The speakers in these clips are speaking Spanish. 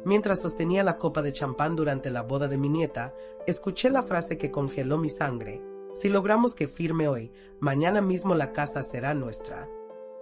Mientras sostenía la copa de champán durante la boda de mi nieta, escuché la frase que congeló mi sangre: si logramos que firme hoy, mañana mismo la casa será nuestra.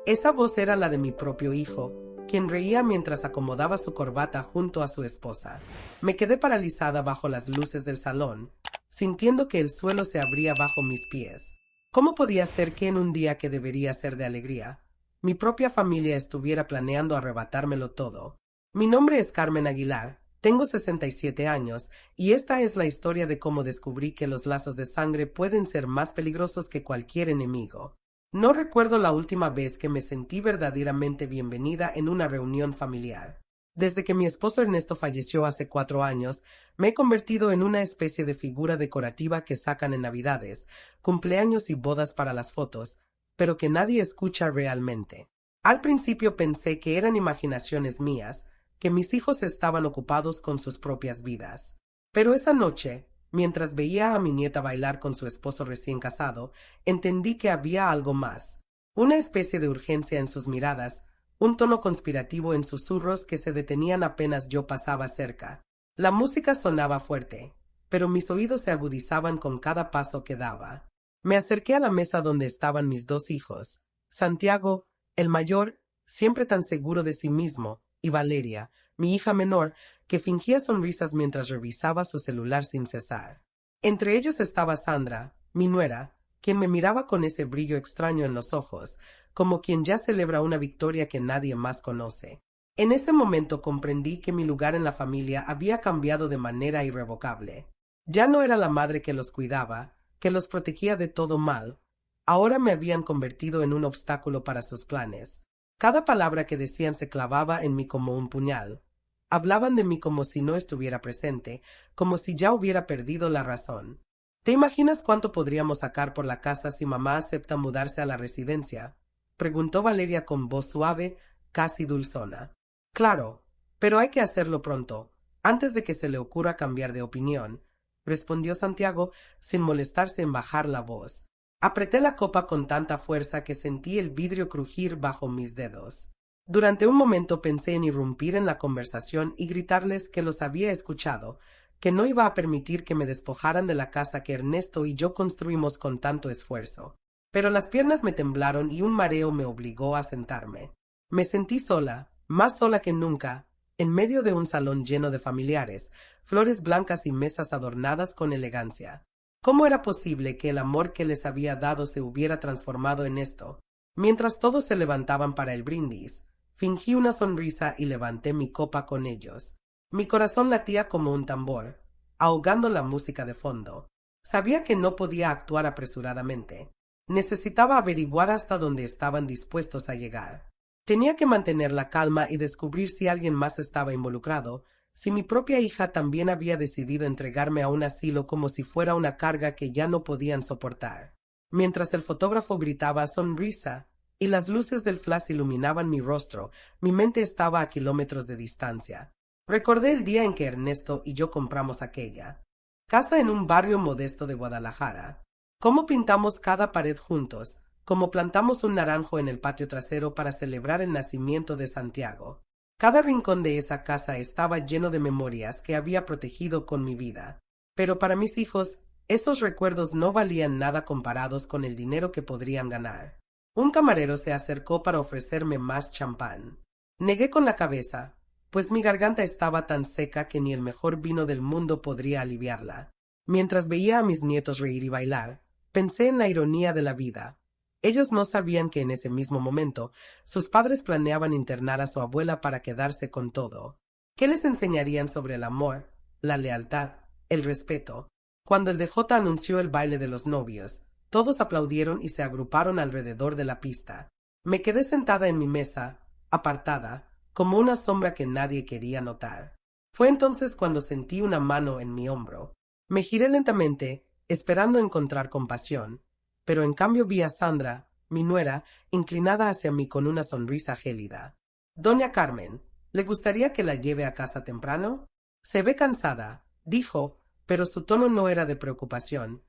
Esa voz era la de mi propio hijo, quien reía mientras acomodaba su corbata junto a su esposa. Me quedé paralizada bajo las luces del salón, sintiendo que el suelo se abría bajo mis pies. ¿Cómo podía ser que en un día que debería ser de alegría, mi propia familia estuviera planeando arrebatármelo todo? Mi nombre es Carmen Aguilar, tengo 67 años, y esta es la historia de cómo descubrí que los lazos de sangre pueden ser más peligrosos que cualquier enemigo. No recuerdo la última vez que me sentí verdaderamente bienvenida en una reunión familiar. Desde que mi esposo Ernesto falleció hace 4 años, me he convertido en una especie de figura decorativa que sacan en Navidades, cumpleaños y bodas para las fotos, pero que nadie escucha realmente. Al principio pensé que eran imaginaciones mías, que mis hijos estaban ocupados con sus propias vidas. Pero esa noche, mientras veía a mi nieta bailar con su esposo recién casado, entendí que había algo más. Una especie de urgencia en sus miradas, un tono conspirativo en susurros que se detenían apenas yo pasaba cerca. La música sonaba fuerte, pero mis oídos se agudizaban con cada paso que daba. Me acerqué a la mesa donde estaban mis 2 hijos, Santiago, el mayor, siempre tan seguro de sí mismo, y Valeria, mi hija menor, que fingía sonrisas mientras revisaba su celular sin cesar. Entre ellos estaba Sandra, mi nuera, quien me miraba con ese brillo extraño en los ojos, como quien ya celebra una victoria que nadie más conoce. En ese momento comprendí que mi lugar en la familia había cambiado de manera irrevocable. Ya no era la madre que los cuidaba, que los protegía de todo mal. Ahora me habían convertido en un obstáculo para sus planes. Cada palabra que decían se clavaba en mí como un puñal. Hablaban de mí como si no estuviera presente, como si ya hubiera perdido la razón. ¿Te imaginas cuánto podríamos sacar por la casa si mamá acepta mudarse a la residencia?, preguntó Valeria con voz suave, casi dulzona. Claro, pero hay que hacerlo pronto, antes de que se le ocurra cambiar de opinión, respondió Santiago sin molestarse en bajar la voz. Apreté la copa con tanta fuerza que sentí el vidrio crujir bajo mis dedos. Durante un momento pensé en irrumpir en la conversación y gritarles que los había escuchado, que no iba a permitir que me despojaran de la casa que Ernesto y yo construimos con tanto esfuerzo. Pero las piernas me temblaron y un mareo me obligó a sentarme. Me sentí sola, más sola que nunca, en medio de un salón lleno de familiares, flores blancas y mesas adornadas con elegancia. ¿Cómo era posible que el amor que les había dado se hubiera transformado en esto? Mientras todos se levantaban para el brindis, fingí una sonrisa y levanté mi copa con ellos. Mi corazón latía como un tambor, ahogando la música de fondo. Sabía que no podía actuar apresuradamente. Necesitaba averiguar hasta dónde estaban dispuestos a llegar. Tenía que mantener la calma y descubrir si alguien más estaba involucrado, si mi propia hija también había decidido entregarme a un asilo como si fuera una carga que ya no podían soportar. Mientras el fotógrafo gritaba sonrisa y las luces del flash iluminaban mi rostro, mi mente estaba a kilómetros de distancia. Recordé el día en que Ernesto y yo compramos aquella casa en un barrio modesto de Guadalajara. Cómo pintamos cada pared juntos, cómo plantamos un naranjo en el patio trasero para celebrar el nacimiento de Santiago. Cada rincón de esa casa estaba lleno de memorias que había protegido con mi vida. Pero para mis hijos, esos recuerdos no valían nada comparados con el dinero que podrían ganar. Un camarero se acercó para ofrecerme más champán. Negué con la cabeza, pues mi garganta estaba tan seca que ni el mejor vino del mundo podría aliviarla. Mientras veía a mis nietos reír y bailar, pensé en la ironía de la vida. Ellos no sabían que en ese mismo momento sus padres planeaban internar a su abuela para quedarse con todo. ¿Qué les enseñarían sobre el amor, la lealtad, el respeto? Cuando el DJ anunció el baile de los novios, todos aplaudieron y se agruparon alrededor de la pista. Me quedé sentada en mi mesa, apartada, como una sombra que nadie quería notar. Fue entonces cuando sentí una mano en mi hombro. Me giré lentamente, esperando encontrar compasión, pero en cambio vi a Sandra, mi nuera, inclinada hacia mí con una sonrisa gélida. «Doña Carmen, ¿le gustaría que la lleve a casa temprano?» «Se ve cansada», dijo, pero su tono no era de preocupación.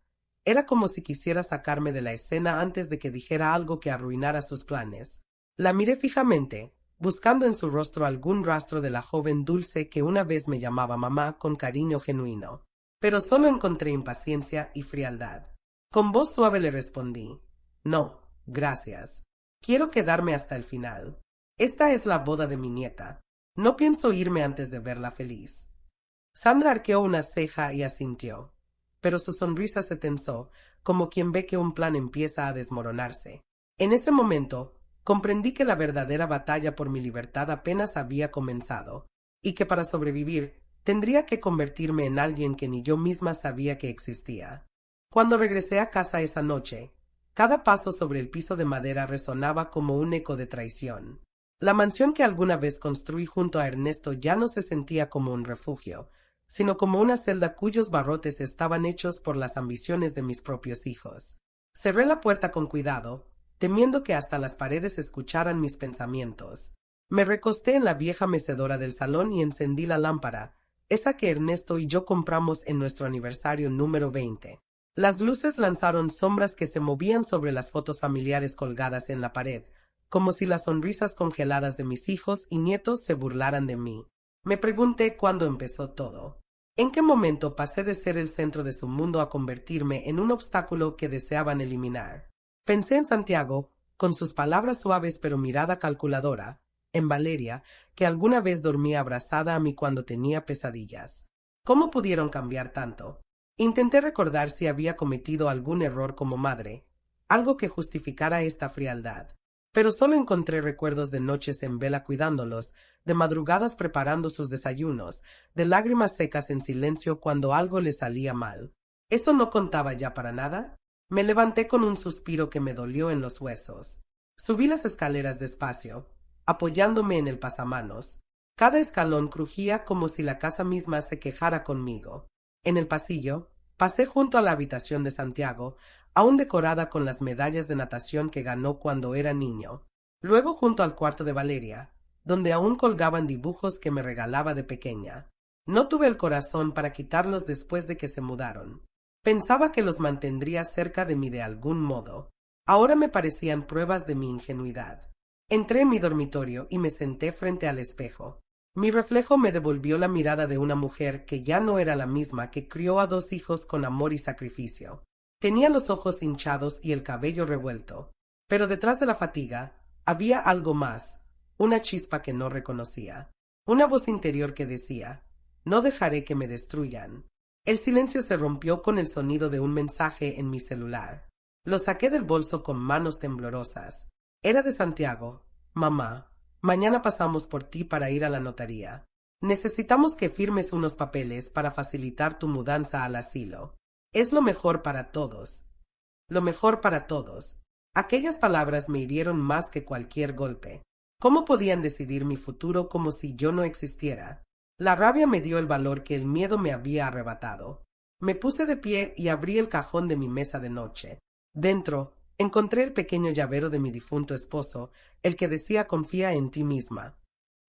Era como si quisiera sacarme de la escena antes de que dijera algo que arruinara sus planes. La miré fijamente, buscando en su rostro algún rastro de la joven dulce que una vez me llamaba mamá con cariño genuino. Pero solo encontré impaciencia y frialdad. Con voz suave le respondí: no, gracias. Quiero quedarme hasta el final. Esta es la boda de mi nieta. No pienso irme antes de verla feliz. Sandra arqueó una ceja y asintió, pero su sonrisa se tensó, como quien ve que un plan empieza a desmoronarse. En ese momento, comprendí que la verdadera batalla por mi libertad apenas había comenzado, y que para sobrevivir tendría que convertirme en alguien que ni yo misma sabía que existía. Cuando regresé a casa esa noche, cada paso sobre el piso de madera resonaba como un eco de traición. La mansión que alguna vez construí junto a Ernesto ya no se sentía como un refugio, sino como una celda cuyos barrotes estaban hechos por las ambiciones de mis propios hijos. Cerré la puerta con cuidado, temiendo que hasta las paredes escucharan mis pensamientos. Me recosté en la vieja mecedora del salón y encendí la lámpara, esa que Ernesto y yo compramos en nuestro aniversario número 20. Las luces lanzaron sombras que se movían sobre las fotos familiares colgadas en la pared, como si las sonrisas congeladas de mis hijos y nietos se burlaran de mí. Me pregunté cuándo empezó todo. ¿En qué momento pasé de ser el centro de su mundo a convertirme en un obstáculo que deseaban eliminar? Pensé en Santiago, con sus palabras suaves pero mirada calculadora, en Valeria, que alguna vez dormía abrazada a mí cuando tenía pesadillas. ¿Cómo pudieron cambiar tanto? Intenté recordar si había cometido algún error como madre, algo que justificara esta frialdad, pero solo encontré recuerdos de noches en vela cuidándolos, de madrugadas preparando sus desayunos, de lágrimas secas en silencio cuando algo les salía mal. ¿Eso no contaba ya para nada? Me levanté con un suspiro que me dolió en los huesos. Subí las escaleras despacio, apoyándome en el pasamanos. Cada escalón crujía como si la casa misma se quejara conmigo. En el pasillo, pasé junto a la habitación de Santiago, aún decorada con las medallas de natación que ganó cuando era niño. Luego junto al cuarto de Valeria, donde aún colgaban dibujos que me regalaba de pequeña. No tuve el corazón para quitarlos después de que se mudaron. Pensaba que los mantendría cerca de mí de algún modo. Ahora me parecían pruebas de mi ingenuidad. Entré en mi dormitorio y me senté frente al espejo. Mi reflejo me devolvió la mirada de una mujer que ya no era la misma que crió a 2 hijos con amor y sacrificio. Tenía los ojos hinchados y el cabello revuelto, pero detrás de la fatiga había algo más, una chispa que no reconocía, una voz interior que decía: no dejaré que me destruyan. El silencio se rompió con el sonido de un mensaje en mi celular. Lo saqué del bolso con manos temblorosas. Era de Santiago. Mamá, mañana pasamos por ti para ir a la notaría. Necesitamos que firmes unos papeles para facilitar tu mudanza al asilo. Es lo mejor para todos. Lo mejor para todos. Aquellas palabras me hirieron más que cualquier golpe. ¿Cómo podían decidir mi futuro como si yo no existiera? La rabia me dio el valor que el miedo me había arrebatado. Me puse de pie y abrí el cajón de mi mesa de noche. Dentro, encontré el pequeño llavero de mi difunto esposo, el que decía: confía en ti misma.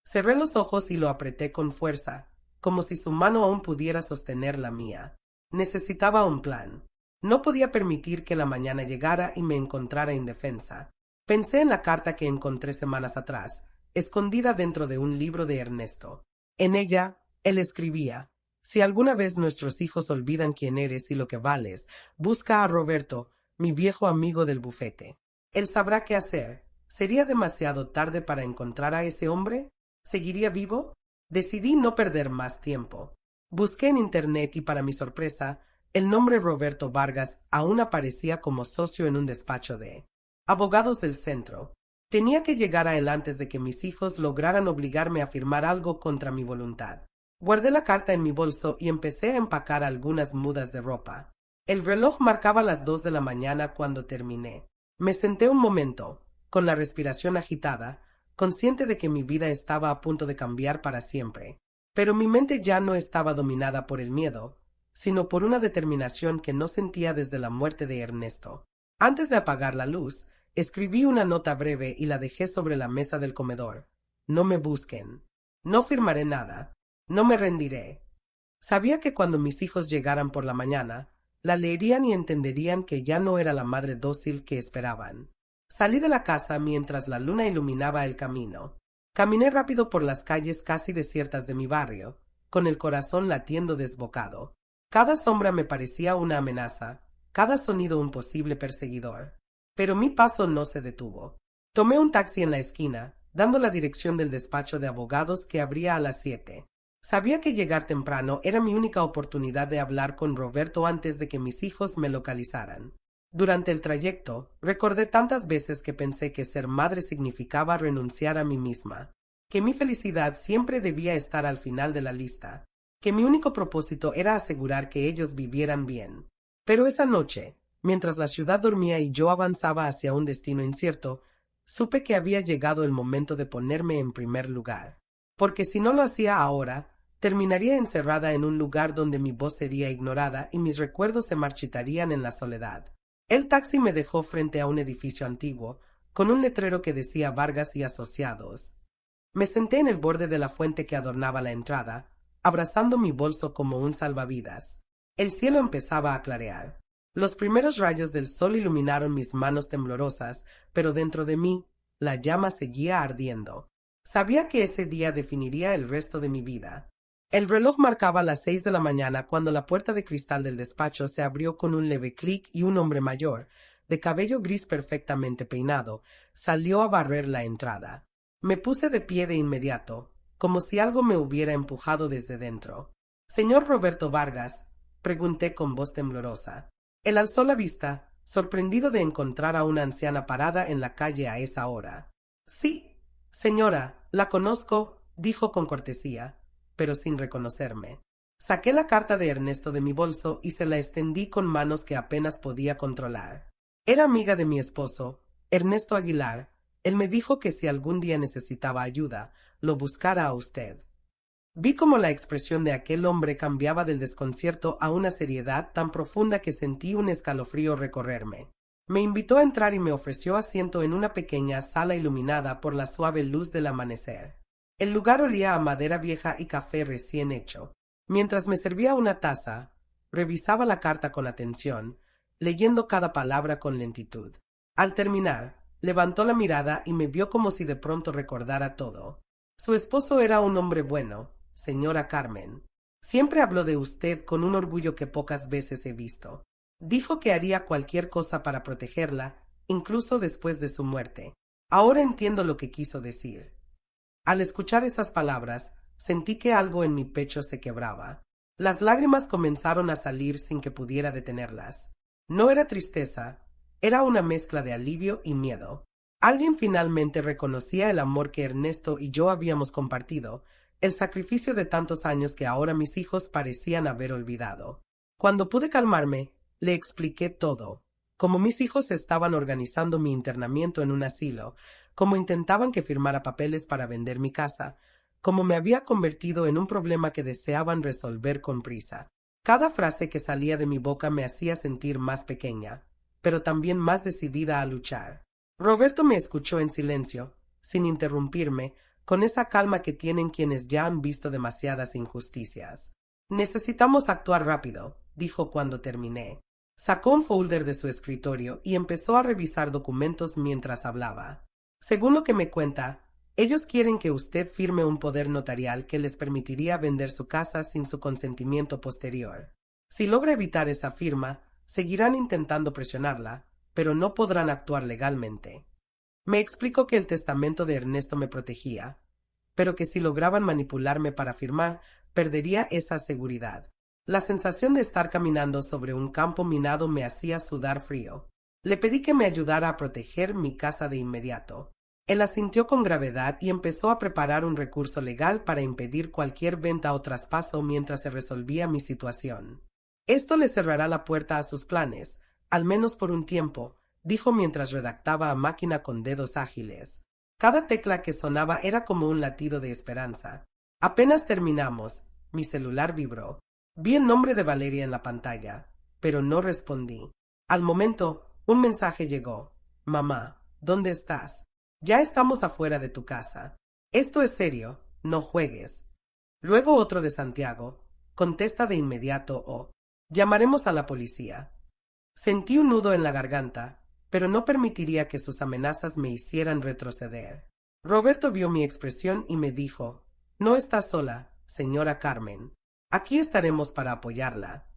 Cerré los ojos y lo apreté con fuerza, como si su mano aún pudiera sostener la mía. Necesitaba un plan. No podía permitir que la mañana llegara y me encontrara indefensa. Pensé en la carta que encontré semanas atrás, escondida dentro de un libro de Ernesto. En ella, él escribía: si alguna vez nuestros hijos olvidan quién eres y lo que vales, busca a Roberto, mi viejo amigo del bufete. Él sabrá qué hacer. ¿Sería demasiado tarde para encontrar a ese hombre? ¿Seguiría vivo? Decidí no perder más tiempo. Busqué en internet y, para mi sorpresa, el nombre Roberto Vargas aún aparecía como socio en un despacho de abogados del centro. Tenía que llegar a él antes de que mis hijos lograran obligarme a firmar algo contra mi voluntad. Guardé la carta en mi bolso y empecé a empacar algunas mudas de ropa. El reloj marcaba las 2 de la mañana cuando terminé. Me senté un momento, con la respiración agitada, consciente de que mi vida estaba a punto de cambiar para siempre. Pero mi mente ya no estaba dominada por el miedo, sino por una determinación que no sentía desde la muerte de Ernesto. Antes de apagar la luz, escribí una nota breve y la dejé sobre la mesa del comedor. No me busquen. No firmaré nada. No me rendiré. Sabía que cuando mis hijos llegaran por la mañana, la leerían y entenderían que ya no era la madre dócil que esperaban. Salí de la casa mientras la luna iluminaba el camino. Caminé rápido por las calles casi desiertas de mi barrio, con el corazón latiendo desbocado. Cada sombra me parecía una amenaza, cada sonido un posible perseguidor. Pero mi paso no se detuvo. Tomé un taxi en la esquina, dando la dirección del despacho de abogados que abría a las 7. Sabía que llegar temprano era mi única oportunidad de hablar con Roberto antes de que mis hijos me localizaran. Durante el trayecto, recordé tantas veces que pensé que ser madre significaba renunciar a mí misma, que mi felicidad siempre debía estar al final de la lista, que mi único propósito era asegurar que ellos vivieran bien. Pero esa noche, mientras la ciudad dormía y yo avanzaba hacia un destino incierto, supe que había llegado el momento de ponerme en primer lugar. Porque si no lo hacía ahora, terminaría encerrada en un lugar donde mi voz sería ignorada y mis recuerdos se marchitarían en la soledad. El taxi me dejó frente a un edificio antiguo, con un letrero que decía Vargas y Asociados. Me senté en el borde de la fuente que adornaba la entrada, abrazando mi bolso como un salvavidas. El cielo empezaba a clarear. Los primeros rayos del sol iluminaron mis manos temblorosas, pero dentro de mí, la llama seguía ardiendo. Sabía que ese día definiría el resto de mi vida. El reloj marcaba las 6 de la mañana cuando la puerta de cristal del despacho se abrió con un leve clic y un hombre mayor, de cabello gris perfectamente peinado, salió a barrer la entrada. Me puse de pie de inmediato, como si algo me hubiera empujado desde dentro. «Señor Roberto Vargas», pregunté con voz temblorosa. Él alzó la vista, sorprendido de encontrar a una anciana parada en la calle a esa hora. «Sí, señora, la conozco», dijo con cortesía, pero sin reconocerme. Saqué la carta de Ernesto de mi bolso y se la extendí con manos que apenas podía controlar. Era amiga de mi esposo, Ernesto Aguilar. Él me dijo que si algún día necesitaba ayuda, lo buscara a usted. Vi cómo la expresión de aquel hombre cambiaba del desconcierto a una seriedad tan profunda que sentí un escalofrío recorrerme. Me invitó a entrar y me ofreció asiento en una pequeña sala iluminada por la suave luz del amanecer. El lugar olía a madera vieja y café recién hecho. Mientras me servía una taza, revisaba la carta con atención, leyendo cada palabra con lentitud. Al terminar, levantó la mirada y me vio como si de pronto recordara todo. Su esposo era un hombre bueno, señora Carmen. Siempre habló de usted con un orgullo que pocas veces he visto. Dijo que haría cualquier cosa para protegerla, incluso después de su muerte. Ahora entiendo lo que quiso decir. Al escuchar esas palabras, sentí que algo en mi pecho se quebraba. Las lágrimas comenzaron a salir sin que pudiera detenerlas. No era tristeza, era una mezcla de alivio y miedo. Alguien finalmente reconocía el amor que Ernesto y yo habíamos compartido, el sacrificio de tantos años que ahora mis hijos parecían haber olvidado. Cuando pude calmarme, le expliqué todo, cómo mis hijos estaban organizando mi internamiento en un asilo, cómo intentaban que firmara papeles para vender mi casa, cómo me había convertido en un problema que deseaban resolver con prisa. Cada frase que salía de mi boca me hacía sentir más pequeña, pero también más decidida a luchar. Roberto me escuchó en silencio, sin interrumpirme, con esa calma que tienen quienes ya han visto demasiadas injusticias. «Necesitamos actuar rápido», dijo cuando terminé. Sacó un folder de su escritorio y empezó a revisar documentos mientras hablaba. «Según lo que me cuenta, ellos quieren que usted firme un poder notarial que les permitiría vender su casa sin su consentimiento posterior. Si logra evitar esa firma, seguirán intentando presionarla, pero no podrán actuar legalmente. Me explicó que el testamento de Ernesto me protegía, pero que si lograban manipularme para firmar, perdería esa seguridad. La sensación de estar caminando sobre un campo minado me hacía sudar frío. Le pedí que me ayudara a proteger mi casa de inmediato. Él asintió con gravedad y empezó a preparar un recurso legal para impedir cualquier venta o traspaso mientras se resolvía mi situación. «Esto le cerrará la puerta a sus planes, al menos por un tiempo», dijo mientras redactaba a máquina con dedos ágiles. Cada tecla que sonaba era como un latido de esperanza. Apenas terminamos, mi celular vibró. Vi el nombre de Valeria en la pantalla, pero no respondí. Al momento, un mensaje llegó. «Mamá, ¿dónde estás? Ya estamos afuera de tu casa. Esto es serio, no juegues». Luego otro de Santiago. «Contesta de inmediato o llamaremos a la policía». Sentí un nudo en la garganta, pero no permitiría que sus amenazas me hicieran retroceder. Roberto vio mi expresión y me dijo: «No está sola, señora Carmen. Aquí estaremos para apoyarla».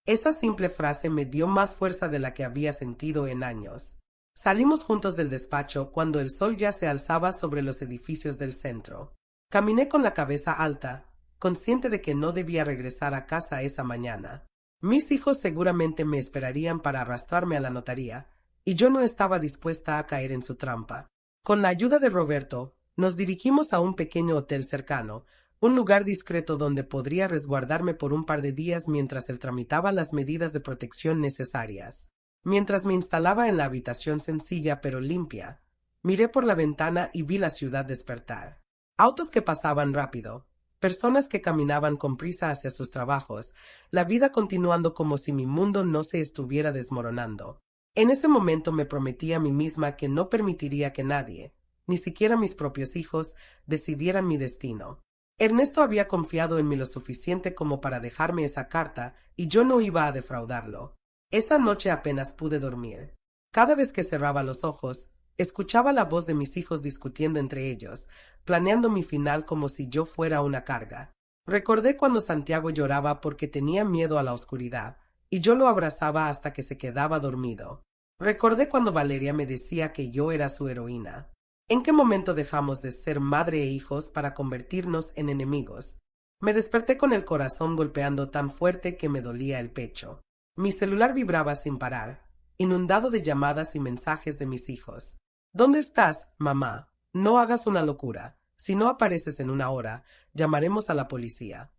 Esa simple frase me dio más fuerza de la que había sentido en años. Salimos juntos del despacho cuando el sol ya se alzaba sobre los edificios del centro. Caminé con la cabeza alta, consciente de que no debía regresar a casa esa mañana. Mis hijos seguramente me esperarían para arrastrarme a la notaría, y yo no estaba dispuesta a caer en su trampa. Con la ayuda de Roberto, nos dirigimos a un pequeño hotel cercano, un lugar discreto donde podría resguardarme por un par de días mientras él tramitaba las medidas de protección necesarias. Mientras me instalaba en la habitación sencilla pero limpia, miré por la ventana y vi la ciudad despertar. Autos que pasaban rápido, personas que caminaban con prisa hacia sus trabajos, la vida continuando como si mi mundo no se estuviera desmoronando. En ese momento me prometí a mí misma que no permitiría que nadie, ni siquiera mis propios hijos, decidieran mi destino. Ernesto había confiado en mí lo suficiente como para dejarme esa carta y yo no iba a defraudarlo. Esa noche apenas pude dormir. Cada vez que cerraba los ojos, escuchaba la voz de mis hijos discutiendo entre ellos, planeando mi final como si yo fuera una carga. Recordé cuando Santiago lloraba porque tenía miedo a la oscuridad, y yo lo abrazaba hasta que se quedaba dormido. Recordé cuando Valeria me decía que yo era su heroína. ¿En qué momento dejamos de ser madre e hijos para convertirnos en enemigos? Me desperté con el corazón golpeando tan fuerte que me dolía el pecho. Mi celular vibraba sin parar, inundado de llamadas y mensajes de mis hijos. ¿Dónde estás, mamá? No hagas una locura. Si no apareces en una hora, llamaremos a la policía.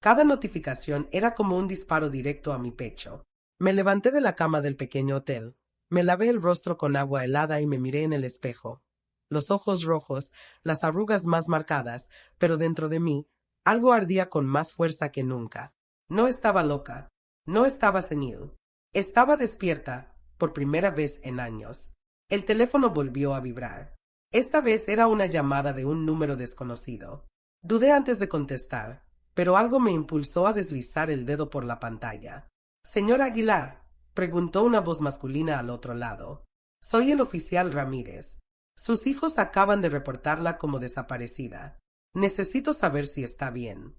Cada notificación era como un disparo directo a mi pecho. Me levanté de la cama del pequeño hotel. Me lavé el rostro con agua helada y me miré en el espejo. Los ojos rojos, las arrugas más marcadas, pero dentro de mí, algo ardía con más fuerza que nunca. No estaba loca, no estaba senil. Estaba despierta, por primera vez en años. El teléfono volvió a vibrar. Esta vez era una llamada de un número desconocido. Dudé antes de contestar, pero algo me impulsó a deslizar el dedo por la pantalla. «Señor Aguilar», preguntó una voz masculina al otro lado. «Soy el oficial Ramírez. Sus hijos acaban de reportarla como desaparecida. Necesito saber si está bien».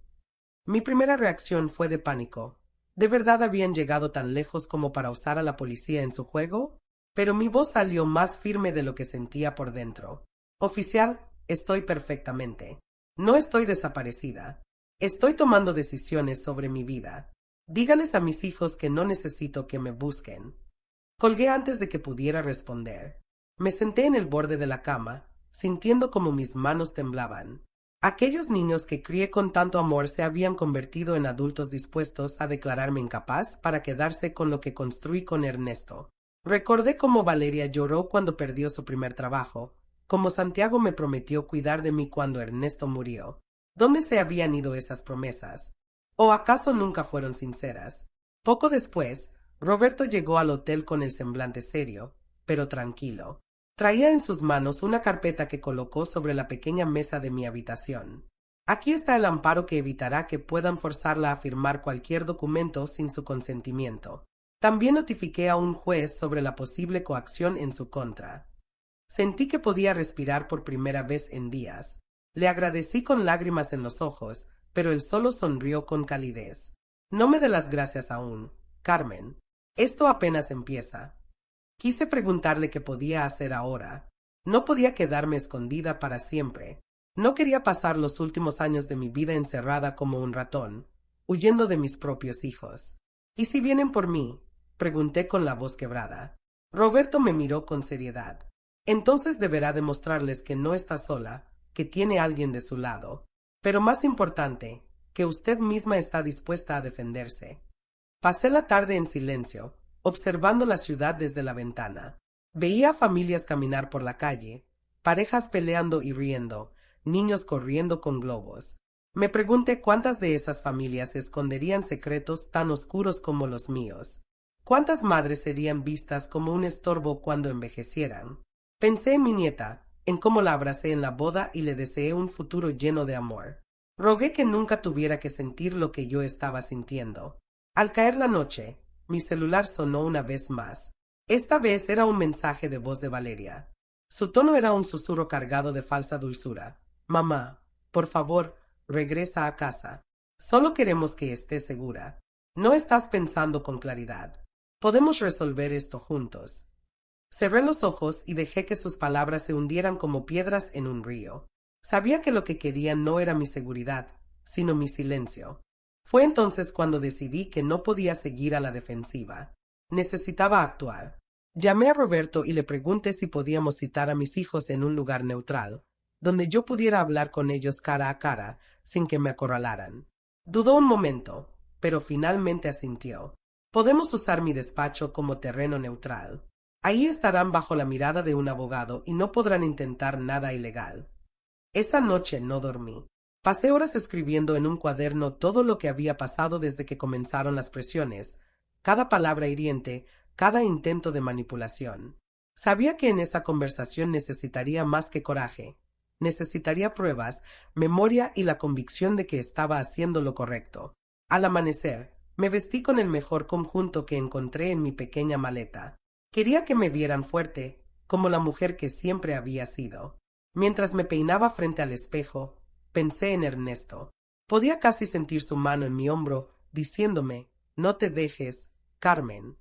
Mi primera reacción fue de pánico. ¿De verdad habían llegado tan lejos como para usar a la policía en su juego? Pero mi voz salió más firme de lo que sentía por dentro. «Oficial, estoy perfectamente. No estoy desaparecida. Estoy tomando decisiones sobre mi vida. Dígales a mis hijos que no necesito que me busquen». Colgué antes de que pudiera responder. Me senté en el borde de la cama, sintiendo como mis manos temblaban. Aquellos niños que crié con tanto amor se habían convertido en adultos dispuestos a declararme incapaz para quedarse con lo que construí con Ernesto. Recordé cómo Valeria lloró cuando perdió su primer trabajo, cómo Santiago me prometió cuidar de mí cuando Ernesto murió. ¿Dónde se habían ido esas promesas? ¿O acaso nunca fueron sinceras? Poco después, Roberto llegó al hotel con el semblante serio, pero tranquilo. Traía en sus manos una carpeta que colocó sobre la pequeña mesa de mi habitación. «Aquí está el amparo que evitará que puedan forzarla a firmar cualquier documento sin su consentimiento». También notifiqué a un juez sobre la posible coacción en su contra. Sentí que podía respirar por primera vez en días. Le agradecí con lágrimas en los ojos, pero él solo sonrió con calidez. «No me dé las gracias aún, Carmen. Esto apenas empieza». Quise preguntarle qué podía hacer ahora. No podía quedarme escondida para siempre. No quería pasar los últimos años de mi vida encerrada como un ratón, huyendo de mis propios hijos. «¿Y si vienen por mí?», pregunté con la voz quebrada. Roberto me miró con seriedad. «Entonces deberá demostrarles que no está sola, que tiene alguien de su lado. Pero más importante, que usted misma está dispuesta a defenderse». Pasé la tarde en silencio, observando la ciudad desde la ventana. Veía familias caminar por la calle, parejas peleando y riendo, niños corriendo con globos. Me pregunté cuántas de esas familias esconderían secretos tan oscuros como los míos. ¿Cuántas madres serían vistas como un estorbo cuando envejecieran? Pensé en mi nieta, en cómo la abracé en la boda y le deseé un futuro lleno de amor. Rogué que nunca tuviera que sentir lo que yo estaba sintiendo. Al caer la noche, mi celular sonó una vez más. Esta vez era un mensaje de voz de Valeria. Su tono era un susurro cargado de falsa dulzura. Mamá, por favor, regresa a casa. Solo queremos que estés segura. No estás pensando con claridad. Podemos resolver esto juntos. Cerré los ojos y dejé que sus palabras se hundieran como piedras en un río. Sabía que lo que querían no era mi seguridad, sino mi silencio. Fue entonces cuando decidí que no podía seguir a la defensiva. Necesitaba actuar. Llamé a Roberto y le pregunté si podíamos citar a mis hijos en un lugar neutral, donde yo pudiera hablar con ellos cara a cara, sin que me acorralaran. Dudó un momento, pero finalmente asintió. Podemos usar mi despacho como terreno neutral. Ahí estarán bajo la mirada de un abogado y no podrán intentar nada ilegal. Esa noche no dormí. Pasé horas escribiendo en un cuaderno todo lo que había pasado desde que comenzaron las presiones, cada palabra hiriente, cada intento de manipulación. Sabía que en esa conversación necesitaría más que coraje. Necesitaría pruebas, memoria y la convicción de que estaba haciendo lo correcto. Al amanecer, me vestí con el mejor conjunto que encontré en mi pequeña maleta. Quería que me vieran fuerte, como la mujer que siempre había sido. Mientras me peinaba frente al espejo, pensé en Ernesto. Podía casi sentir su mano en mi hombro, diciéndome, «No te dejes, Carmen».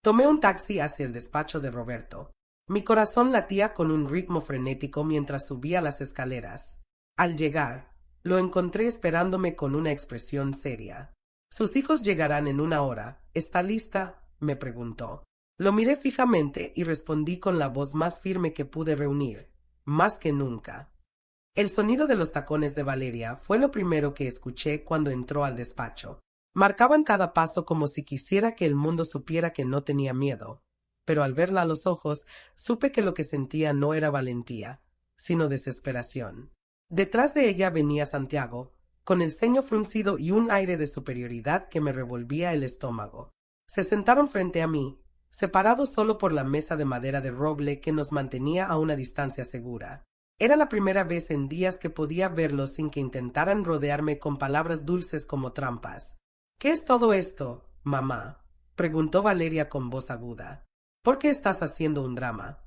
Tomé un taxi hacia el despacho de Roberto. Mi corazón latía con un ritmo frenético mientras subía las escaleras. Al llegar, lo encontré esperándome con una expresión seria. «Sus hijos llegarán en una hora. ¿Está lista?», me preguntó. Lo miré fijamente y respondí con la voz más firme que pude reunir, «Más que nunca». El sonido de los tacones de Valeria fue lo primero que escuché cuando entró al despacho. Marcaban cada paso como si quisiera que el mundo supiera que no tenía miedo, pero al verla a los ojos supe que lo que sentía no era valentía, sino desesperación. Detrás de ella venía Santiago, con el ceño fruncido y un aire de superioridad que me revolvía el estómago. Se sentaron frente a mí, separados solo por la mesa de madera de roble que nos mantenía a una distancia segura. Era la primera vez en días que podía verlos sin que intentaran rodearme con palabras dulces como trampas. «¿Qué es todo esto, mamá?», preguntó Valeria con voz aguda. «¿Por qué estás haciendo un drama?».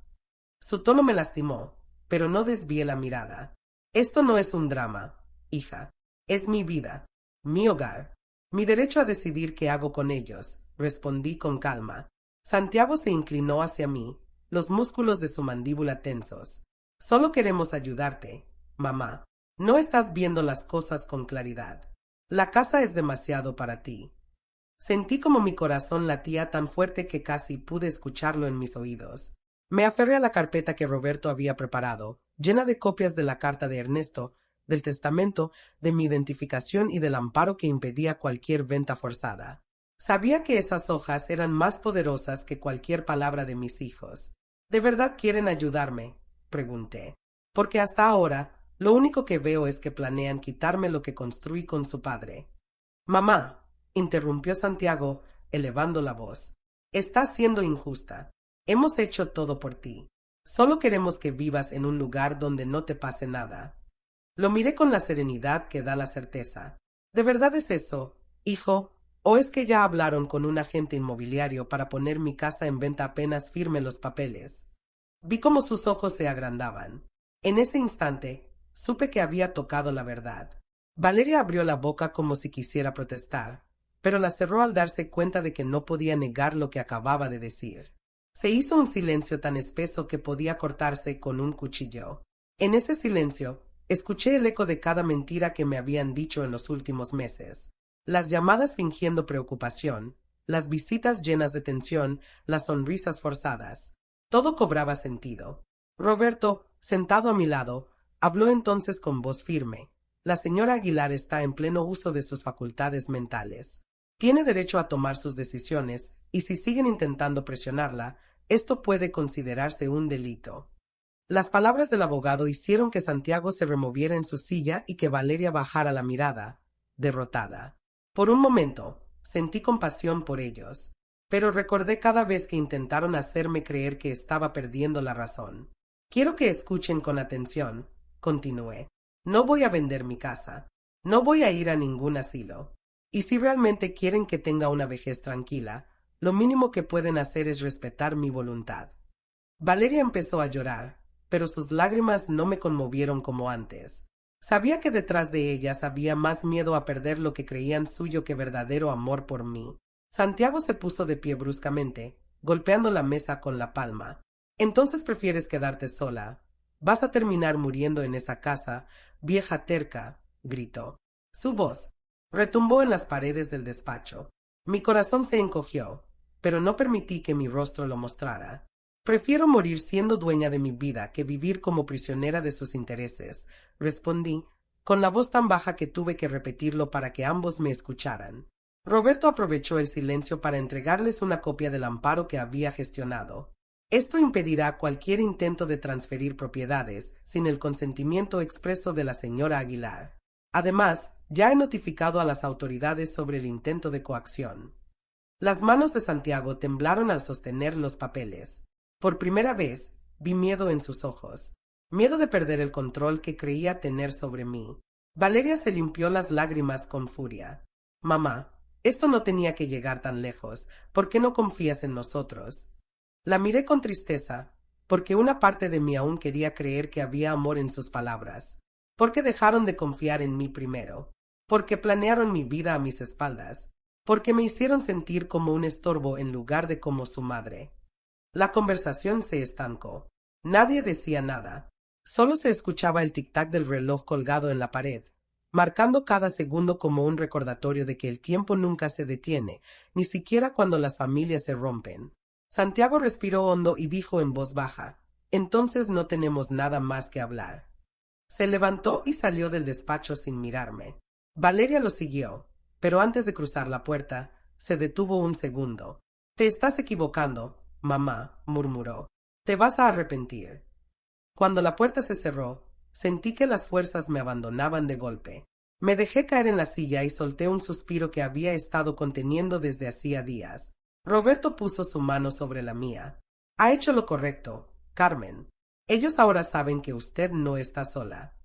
Su tono me lastimó, pero no desvié la mirada. «Esto no es un drama, hija. Es mi vida, mi hogar, mi derecho a decidir qué hago con ellos», respondí con calma. Santiago se inclinó hacia mí, los músculos de su mandíbula tensos. «Solo queremos ayudarte, mamá. No estás viendo las cosas con claridad. La casa es demasiado para ti». Sentí como mi corazón latía tan fuerte que casi pude escucharlo en mis oídos. Me aferré a la carpeta que Roberto había preparado, llena de copias de la carta de Ernesto, del testamento, de mi identificación y del amparo que impedía cualquier venta forzada. Sabía que esas hojas eran más poderosas que cualquier palabra de mis hijos. «¿De verdad quieren ayudarme?», pregunté. «Porque hasta ahora, lo único que veo es que planean quitarme lo que construí con su padre». «Mamá», interrumpió Santiago, elevando la voz, «estás siendo injusta. Hemos hecho todo por ti. Solo queremos que vivas en un lugar donde no te pase nada». Lo miré con la serenidad que da la certeza. «¿De verdad es eso, hijo? ¿O es que ya hablaron con un agente inmobiliario para poner mi casa en venta apenas firme los papeles?» Vi cómo sus ojos se agrandaban. En ese instante, supe que había tocado la verdad. Valeria abrió la boca como si quisiera protestar, pero la cerró al darse cuenta de que no podía negar lo que acababa de decir. Se hizo un silencio tan espeso que podía cortarse con un cuchillo. En ese silencio, escuché el eco de cada mentira que me habían dicho en los últimos meses. Las llamadas fingiendo preocupación, las visitas llenas de tensión, las sonrisas forzadas. Todo cobraba sentido. Roberto, sentado a mi lado, habló entonces con voz firme. «La señora Aguilar está en pleno uso de sus facultades mentales. Tiene derecho a tomar sus decisiones, y si siguen intentando presionarla, esto puede considerarse un delito». Las palabras del abogado hicieron que Santiago se removiera en su silla y que Valeria bajara la mirada, derrotada. Por un momento, sentí compasión por ellos, pero recordé cada vez que intentaron hacerme creer que estaba perdiendo la razón. «Quiero que escuchen con atención», continué. «No voy a vender mi casa. No voy a ir a ningún asilo. Y si realmente quieren que tenga una vejez tranquila, lo mínimo que pueden hacer es respetar mi voluntad». Valeria empezó a llorar, pero sus lágrimas no me conmovieron como antes. Sabía que detrás de ellas había más miedo a perder lo que creían suyo que verdadero amor por mí. Santiago se puso de pie bruscamente, golpeando la mesa con la palma. «Entonces prefieres quedarte sola. Vas a terminar muriendo en esa casa, vieja terca», gritó. Su voz retumbó en las paredes del despacho. Mi corazón se encogió, pero no permití que mi rostro lo mostrara. «Prefiero morir siendo dueña de mi vida que vivir como prisionera de sus intereses», respondí, con la voz tan baja que tuve que repetirlo para que ambos me escucharan. Roberto aprovechó el silencio para entregarles una copia del amparo que había gestionado. «Esto impedirá cualquier intento de transferir propiedades sin el consentimiento expreso de la señora Aguilar. Además, ya he notificado a las autoridades sobre el intento de coacción». Las manos de Santiago temblaron al sostener los papeles. Por primera vez, vi miedo en sus ojos. Miedo de perder el control que creía tener sobre mí. Valeria se limpió las lágrimas con furia. «Mamá, esto no tenía que llegar tan lejos. ¿Por qué no confías en nosotros?» La miré con tristeza, porque una parte de mí aún quería creer que había amor en sus palabras. ¿Por qué dejaron de confiar en mí primero? ¿Por qué planearon mi vida a mis espaldas? ¿Por qué me hicieron sentir como un estorbo en lugar de como su madre? La conversación se estancó. Nadie decía nada. Solo se escuchaba el tic-tac del reloj colgado en la pared, marcando cada segundo como un recordatorio de que el tiempo nunca se detiene, ni siquiera cuando las familias se rompen. Santiago respiró hondo y dijo en voz baja: «Entonces no tenemos nada más que hablar». Se levantó y salió del despacho sin mirarme. Valeria lo siguió, pero antes de cruzar la puerta, se detuvo un segundo. «Te estás equivocando, mamá», murmuró. «Te vas a arrepentir». Cuando la puerta se cerró, sentí que las fuerzas me abandonaban de golpe. Me dejé caer en la silla y solté un suspiro que había estado conteniendo desde hacía días. Roberto puso su mano sobre la mía. «Ha hecho lo correcto, Carmen. Ellos ahora saben que usted no está sola».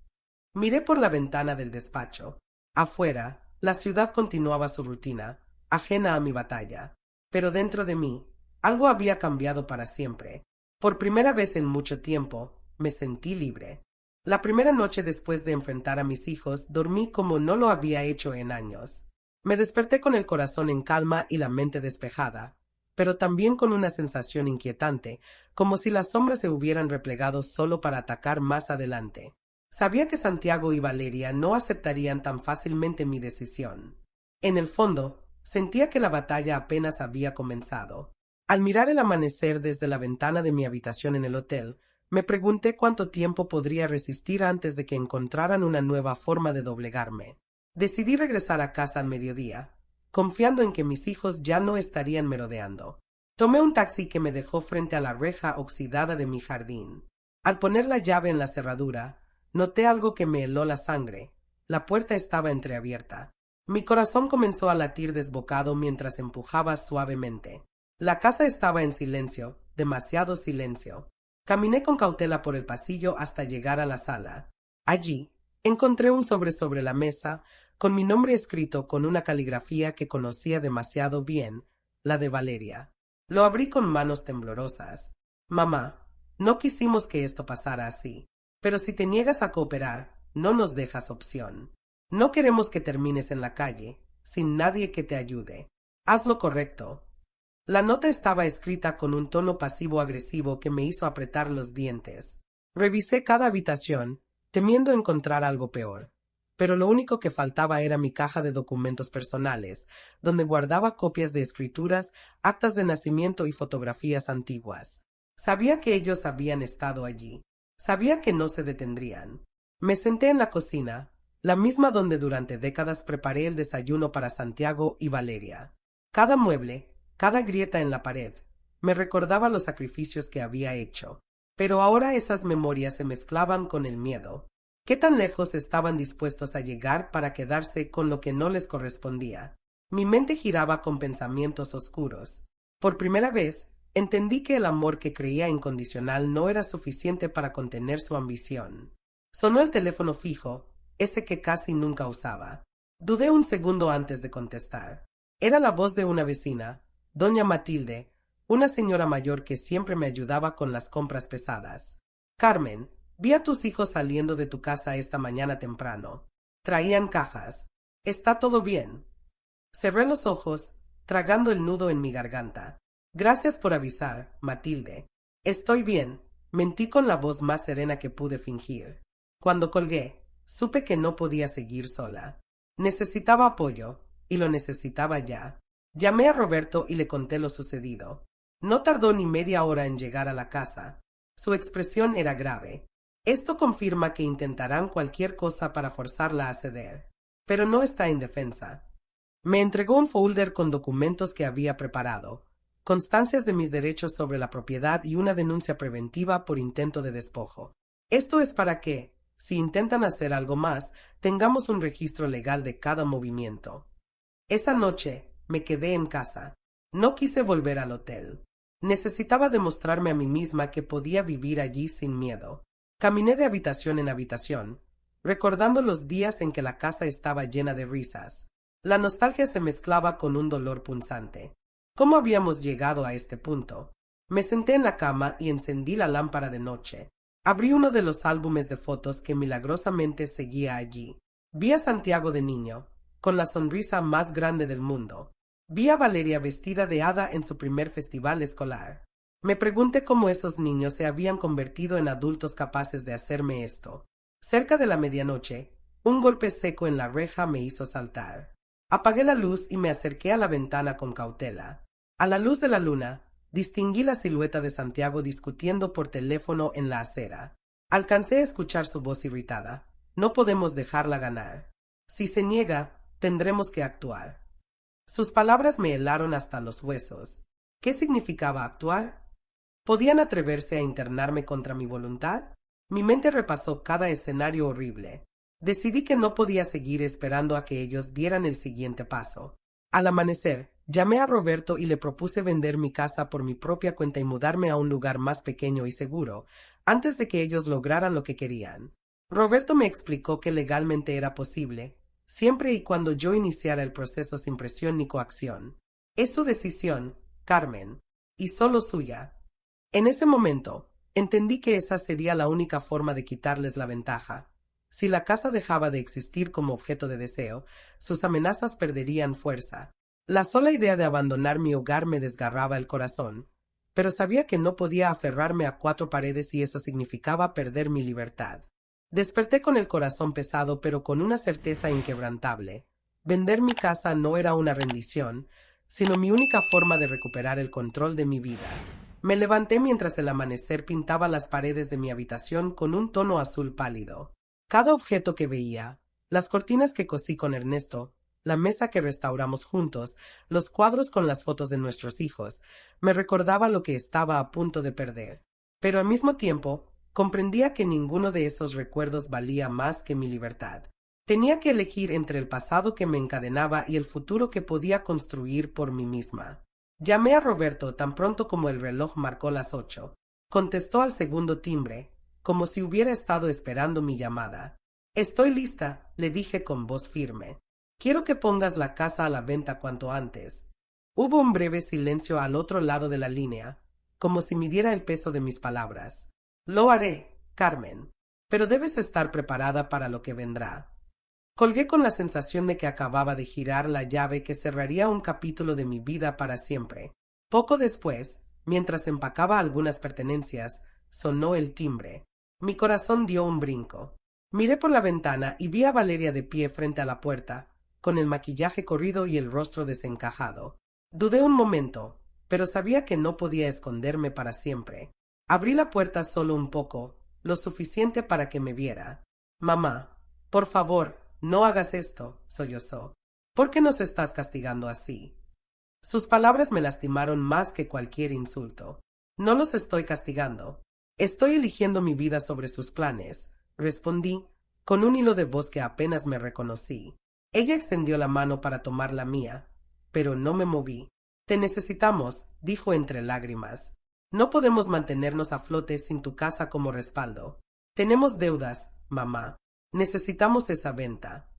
Miré por la ventana del despacho. Afuera, la ciudad continuaba su rutina, ajena a mi batalla. Pero dentro de mí, algo había cambiado para siempre. Por primera vez en mucho tiempo, me sentí libre. La primera noche después de enfrentar a mis hijos, dormí como no lo había hecho en años. Me desperté con el corazón en calma y la mente despejada, pero también con una sensación inquietante, como si las sombras se hubieran replegado solo para atacar más adelante. Sabía que Santiago y Valeria no aceptarían tan fácilmente mi decisión. En el fondo, sentía que la batalla apenas había comenzado. Al mirar el amanecer desde la ventana de mi habitación en el hotel, me pregunté cuánto tiempo podría resistir antes de que encontraran una nueva forma de doblegarme. Decidí regresar a casa al mediodía, confiando en que mis hijos ya no estarían merodeando. Tomé un taxi que me dejó frente a la reja oxidada de mi jardín. Al poner la llave en la cerradura, noté algo que me heló la sangre. La puerta estaba entreabierta. Mi corazón comenzó a latir desbocado mientras empujaba suavemente. La casa estaba en silencio, demasiado silencio. Caminé con cautela por el pasillo hasta llegar a la sala. Allí, encontré un sobre la mesa, con mi nombre escrito con una caligrafía que conocía demasiado bien, la de Valeria. Lo abrí con manos temblorosas. «Mamá, no quisimos que esto pasara así, pero si te niegas a cooperar, no nos dejas opción. No queremos que termines en la calle, sin nadie que te ayude. Haz lo correcto». La nota estaba escrita con un tono pasivo-agresivo que me hizo apretar los dientes. Revisé cada habitación, temiendo encontrar algo peor. Pero lo único que faltaba era mi caja de documentos personales, donde guardaba copias de escrituras, actas de nacimiento y fotografías antiguas. Sabía que ellos habían estado allí. Sabía que no se detendrían. Me senté en la cocina, la misma donde durante décadas preparé el desayuno para Santiago y Valeria. Cada mueble, cada grieta en la pared, me recordaba los sacrificios que había hecho. Pero ahora esas memorias se mezclaban con el miedo. ¿Qué tan lejos estaban dispuestos a llegar para quedarse con lo que no les correspondía? Mi mente giraba con pensamientos oscuros. Por primera vez, entendí que el amor que creía incondicional no era suficiente para contener su ambición. Sonó el teléfono fijo, ese que casi nunca usaba. Dudé un segundo antes de contestar. Era la voz de una vecina, doña Matilde, una señora mayor que siempre me ayudaba con las compras pesadas. Carmen, vi a tus hijos saliendo de tu casa esta mañana temprano. Traían cajas. ¿Está todo bien? Cerré los ojos, tragando el nudo en mi garganta. Gracias por avisar, Matilde. Estoy bien, mentí con la voz más serena que pude fingir. Cuando colgué, supe que no podía seguir sola. Necesitaba apoyo, y lo necesitaba ya. Llamé a Roberto y le conté lo sucedido. No tardó ni media hora en llegar a la casa. Su expresión era grave. Esto confirma que intentarán cualquier cosa para forzarla a ceder. Pero no está indefensa. Me entregó un folder con documentos que había preparado, constancias de mis derechos sobre la propiedad y una denuncia preventiva por intento de despojo. Esto es para que, si intentan hacer algo más, tengamos un registro legal de cada movimiento. Esa noche me quedé en casa. No quise volver al hotel. Necesitaba demostrarme a mí misma que podía vivir allí sin miedo. Caminé de habitación en habitación, recordando los días en que la casa estaba llena de risas. La nostalgia se mezclaba con un dolor punzante. ¿Cómo habíamos llegado a este punto? Me senté en la cama y encendí la lámpara de noche. Abrí uno de los álbumes de fotos que milagrosamente seguía allí. Vi a Santiago de niño, con la sonrisa más grande del mundo. Vi a Valeria vestida de hada en su primer festival escolar. Me pregunté cómo esos niños se habían convertido en adultos capaces de hacerme esto. Cerca de la medianoche, un golpe seco en la reja me hizo saltar. Apagué la luz y me acerqué a la ventana con cautela. A la luz de la luna, distinguí la silueta de Santiago discutiendo por teléfono en la acera. Alcancé a escuchar su voz irritada. No podemos dejarla ganar. Si se niega, tendremos que actuar. Sus palabras me helaron hasta los huesos. ¿Qué significaba actuar? ¿Podían atreverse a internarme contra mi voluntad? Mi mente repasó cada escenario horrible. Decidí que no podía seguir esperando a que ellos dieran el siguiente paso. Al amanecer, llamé a Roberto y le propuse vender mi casa por mi propia cuenta y mudarme a un lugar más pequeño y seguro, antes de que ellos lograran lo que querían. Roberto me explicó que legalmente era posible, siempre y cuando yo iniciara el proceso sin presión ni coacción. Es su decisión, Carmen, y solo suya. En ese momento, entendí que esa sería la única forma de quitarles la ventaja. Si la casa dejaba de existir como objeto de deseo, sus amenazas perderían fuerza. La sola idea de abandonar mi hogar me desgarraba el corazón, pero sabía que no podía aferrarme a cuatro paredes y eso significaba perder mi libertad. Desperté con el corazón pesado pero con una certeza inquebrantable. Vender mi casa no era una rendición, sino mi única forma de recuperar el control de mi vida. Me levanté mientras el amanecer pintaba las paredes de mi habitación con un tono azul pálido. Cada objeto que veía, las cortinas que cosí con Ernesto, la mesa que restauramos juntos, los cuadros con las fotos de nuestros hijos, me recordaba lo que estaba a punto de perder. Pero al mismo tiempo, comprendía que ninguno de esos recuerdos valía más que mi libertad. Tenía que elegir entre el pasado que me encadenaba y el futuro que podía construir por mí misma. Llamé a Roberto tan pronto como el reloj marcó las 8. Contestó al segundo timbre, como si hubiera estado esperando mi llamada. Estoy lista, le dije con voz firme. Quiero que pongas la casa a la venta cuanto antes. Hubo un breve silencio al otro lado de la línea, como si midiera el peso de mis palabras. Lo haré, Carmen, pero debes estar preparada para lo que vendrá. Colgué con la sensación de que acababa de girar la llave que cerraría un capítulo de mi vida para siempre. Poco después, mientras empacaba algunas pertenencias, sonó el timbre. Mi corazón dio un brinco. Miré por la ventana y vi a Valeria de pie frente a la puerta, con el maquillaje corrido y el rostro desencajado. Dudé un momento, pero sabía que no podía esconderme para siempre. Abrí la puerta solo un poco, lo suficiente para que me viera. Mamá, por favor, no hagas esto, sollozó. ¿Por qué nos estás castigando así? Sus palabras me lastimaron más que cualquier insulto. No los estoy castigando. Estoy eligiendo mi vida sobre sus planes, respondí, con un hilo de voz que apenas me reconocí. Ella extendió la mano para tomar la mía, pero no me moví. Te necesitamos, dijo entre lágrimas. No podemos mantenernos a flote sin tu casa como respaldo. Tenemos deudas, mamá. Necesitamos esa venta.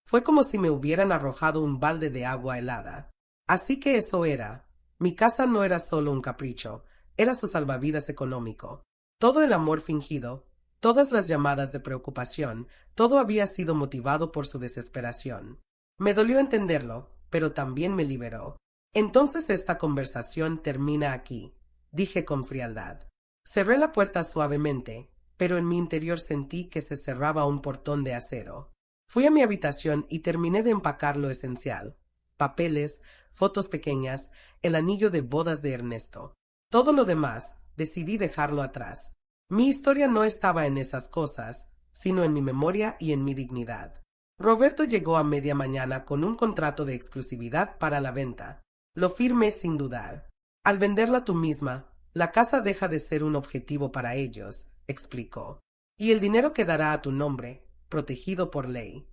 Fue como si me hubieran arrojado un balde de agua helada. Así que eso era. Mi casa no era solo un capricho, era su salvavidas económico. Todo el amor fingido, todas las llamadas de preocupación, todo había sido motivado por su desesperación. Me dolió entenderlo, pero también me liberó. Entonces esta conversación termina aquí, dije con frialdad. Cerré la puerta suavemente, pero en mi interior sentí que se cerraba un portón de acero. Fui a mi habitación y terminé de empacar lo esencial: papeles, fotos pequeñas, el anillo de bodas de Ernesto. Todo lo demás, decidí dejarlo atrás. Mi historia no estaba en esas cosas, sino en mi memoria y en mi dignidad. Roberto llegó a media mañana con un contrato de exclusividad para la venta. Lo firmé sin dudar. Al venderla tú misma, la casa deja de ser un objetivo para ellos, explicó, y el dinero quedará a tu nombre, protegido por ley.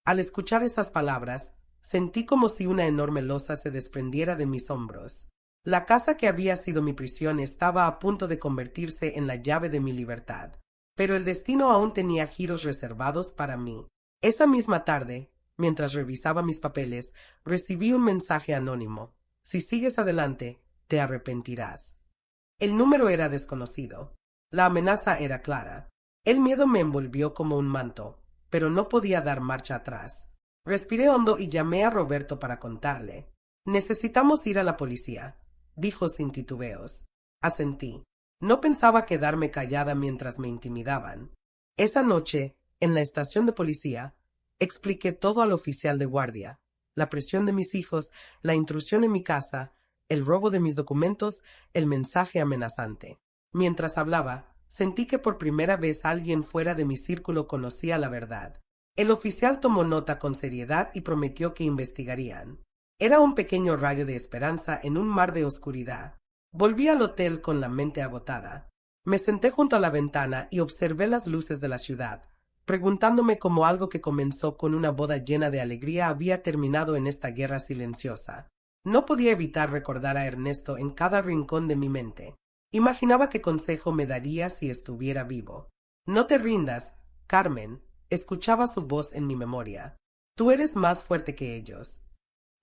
Al escuchar esas palabras, sentí como si una enorme losa se desprendiera de mis hombros. La casa que había sido mi prisión estaba a punto de convertirse en la llave de mi libertad, pero el destino aún tenía giros reservados para mí. Esa misma tarde, mientras revisaba mis papeles, recibí un mensaje anónimo. Si sigues adelante, te arrepentirás. El número era desconocido. La amenaza era clara. El miedo me envolvió como un manto, pero no podía dar marcha atrás. Respiré hondo y llamé a Roberto para contarle. Necesitamos ir a la policía, dijo sin titubeos. Asentí. No pensaba quedarme callada mientras me intimidaban. Esa noche, en la estación de policía, expliqué todo al oficial de guardia: la presión de mis hijos, la intrusión en mi casa, el robo de mis documentos, el mensaje amenazante. Mientras hablaba, sentí que por primera vez alguien fuera de mi círculo conocía la verdad. El oficial tomó nota con seriedad y prometió que investigarían. Era un pequeño rayo de esperanza en un mar de oscuridad. Volví al hotel con la mente agotada. Me senté junto a la ventana y observé las luces de la ciudad, preguntándome cómo algo que comenzó con una boda llena de alegría había terminado en esta guerra silenciosa. No podía evitar recordar a Ernesto en cada rincón de mi mente. Imaginaba qué consejo me daría si estuviera vivo. No te rindas, Carmen. Escuchaba su voz en mi memoria. Tú eres más fuerte que ellos.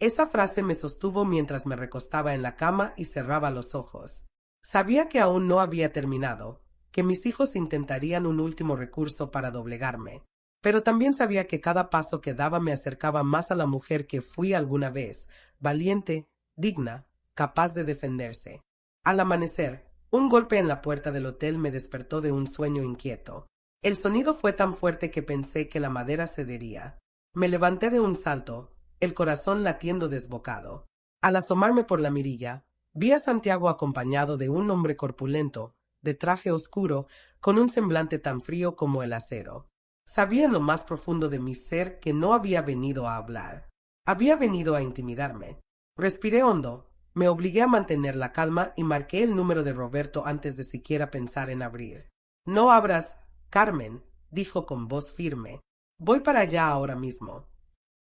Esa frase me sostuvo mientras me recostaba en la cama y cerraba los ojos. Sabía que aún no había terminado, que mis hijos intentarían un último recurso para doblegarme, pero también sabía que cada paso que daba me acercaba más a la mujer que fui alguna vez, valiente, digna, capaz de defenderse. Al amanecer, un golpe en la puerta del hotel me despertó de un sueño inquieto. El sonido fue tan fuerte que pensé que la madera cedería. Me levanté de un salto, el corazón latiendo desbocado. Al asomarme por la mirilla, vi a Santiago acompañado de un hombre corpulento, de traje oscuro, con un semblante tan frío como el acero. Sabía en lo más profundo de mi ser que no había venido a hablar. Había venido a intimidarme. Respiré hondo, me obligué a mantener la calma y marqué el número de Roberto antes de siquiera pensar en abrir. No abras, Carmen, dijo con voz firme. Voy para allá ahora mismo.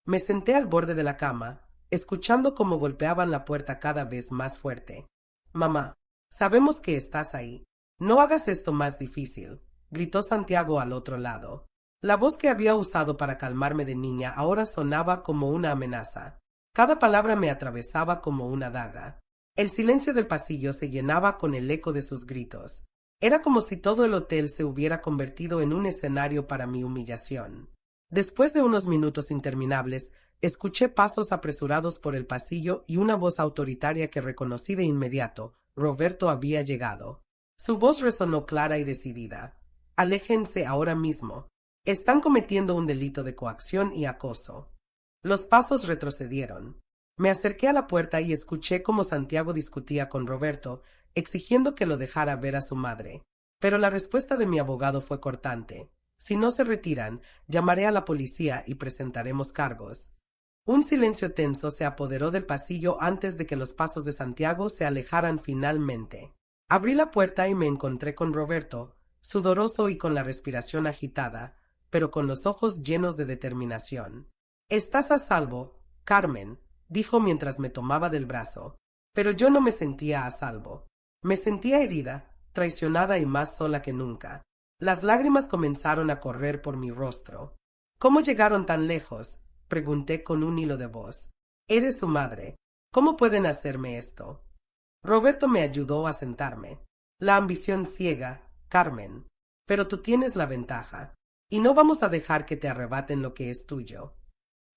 Me senté al borde de la cama, escuchando cómo golpeaban la puerta cada vez más fuerte. Mamá, sabemos que estás ahí. No hagas esto más difícil, gritó Santiago al otro lado. La voz que había usado para calmarme de niña ahora sonaba como una amenaza. Cada palabra me atravesaba como una daga. El silencio del pasillo se llenaba con el eco de sus gritos. Era como si todo el hotel se hubiera convertido en un escenario para mi humillación. Después de unos minutos interminables, escuché pasos apresurados por el pasillo y una voz autoritaria que reconocí de inmediato. Roberto había llegado. Su voz resonó clara y decidida. Aléjense ahora mismo. Están cometiendo un delito de coacción y acoso. Los pasos retrocedieron. Me acerqué a la puerta y escuché cómo Santiago discutía con Roberto, exigiendo que lo dejara ver a su madre. Pero la respuesta de mi abogado fue cortante. Si no se retiran, llamaré a la policía y presentaremos cargos. Un silencio tenso se apoderó del pasillo antes de que los pasos de Santiago se alejaran finalmente. Abrí la puerta y me encontré con Roberto, sudoroso y con la respiración agitada, pero con los ojos llenos de determinación. Estás a salvo, Carmen, dijo mientras me tomaba del brazo. Pero yo no me sentía a salvo. Me sentía herida, traicionada y más sola que nunca. Las lágrimas comenzaron a correr por mi rostro. ¿Cómo llegaron tan lejos?, pregunté con un hilo de voz. Eres su madre. ¿Cómo pueden hacerme esto? Roberto me ayudó a sentarme. La ambición ciega, Carmen. Pero tú tienes la ventaja. Y no vamos a dejar que te arrebaten lo que es tuyo.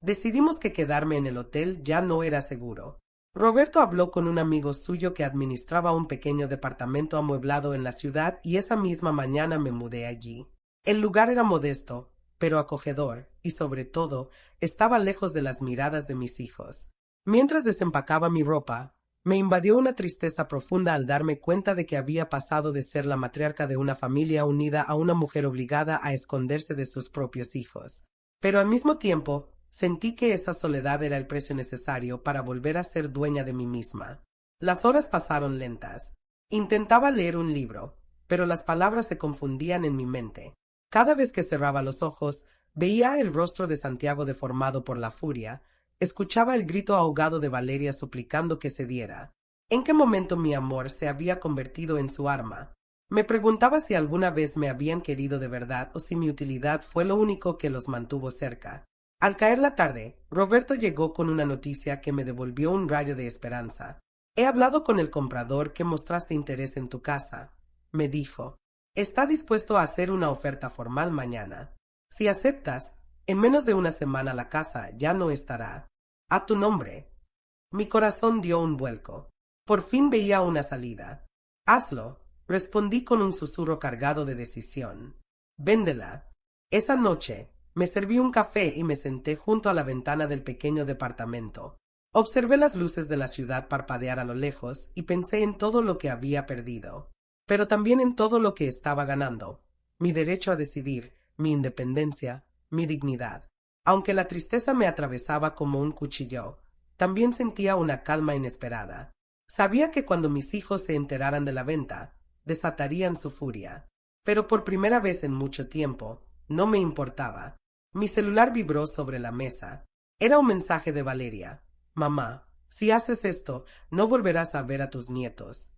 Decidimos que quedarme en el hotel ya no era seguro. Roberto habló con un amigo suyo que administraba un pequeño departamento amueblado en la ciudad y esa misma mañana me mudé allí. El lugar era modesto, pero acogedor, y sobre todo, estaba lejos de las miradas de mis hijos. Mientras desempacaba mi ropa, me invadió una tristeza profunda al darme cuenta de que había pasado de ser la matriarca de una familia unida a una mujer obligada a esconderse de sus propios hijos. Pero al mismo tiempo, sentí que esa soledad era el precio necesario para volver a ser dueña de mí misma. Las horas pasaron lentas. Intentaba leer un libro, pero las palabras se confundían en mi mente. Cada vez que cerraba los ojos, veía el rostro de Santiago deformado por la furia, escuchaba el grito ahogado de Valeria suplicando que cediera. ¿En qué momento mi amor se había convertido en su arma? Me preguntaba si alguna vez me habían querido de verdad o si mi utilidad fue lo único que los mantuvo cerca. Al caer la tarde, Roberto llegó con una noticia que me devolvió un rayo de esperanza. He hablado con el comprador que mostraste interés en tu casa, me dijo. Está dispuesto a hacer una oferta formal mañana. Si aceptas, en menos de una semana la casa ya no estará a tu nombre. Mi corazón dio un vuelco. Por fin veía una salida. Hazlo, respondí con un susurro cargado de decisión. Véndela. Esa noche, me serví un café y me senté junto a la ventana del pequeño departamento. Observé las luces de la ciudad parpadear a lo lejos y pensé en todo lo que había perdido, pero también en todo lo que estaba ganando, mi derecho a decidir, mi independencia, mi dignidad. Aunque la tristeza me atravesaba como un cuchillo, también sentía una calma inesperada. Sabía que cuando mis hijos se enteraran de la venta, desatarían su furia, pero por primera vez en mucho tiempo, no me importaba. Mi celular vibró sobre la mesa. Era un mensaje de Valeria. Mamá, si haces esto, no volverás a ver a tus nietos.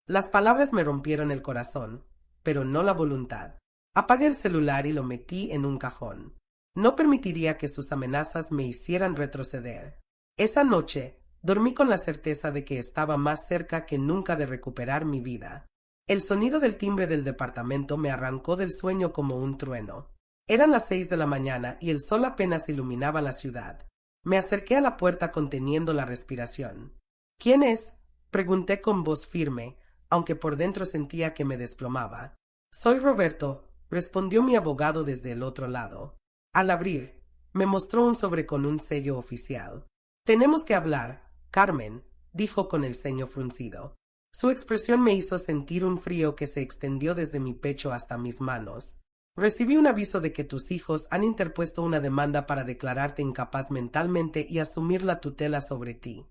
Las palabras me rompieron el corazón, pero no la voluntad. Apagué el celular y lo metí en un cajón. No permitiría que sus amenazas me hicieran retroceder. Esa noche, dormí con la certeza de que estaba más cerca que nunca de recuperar mi vida. El sonido del timbre del departamento me arrancó del sueño como un trueno. Eran las 6 de la mañana y el sol apenas iluminaba la ciudad. Me acerqué a la puerta conteniendo la respiración. ¿Quién es? Pregunté con voz firme, aunque por dentro sentía que me desplomaba. Soy Roberto, respondió mi abogado desde el otro lado. Al abrir, me mostró un sobre con un sello oficial. Tenemos que hablar, Carmen, dijo con el ceño fruncido. Su expresión me hizo sentir un frío que se extendió desde mi pecho hasta mis manos. Recibí un aviso de que tus hijos han interpuesto una demanda para declararte incapaz mentalmente y asumir la tutela sobre ti.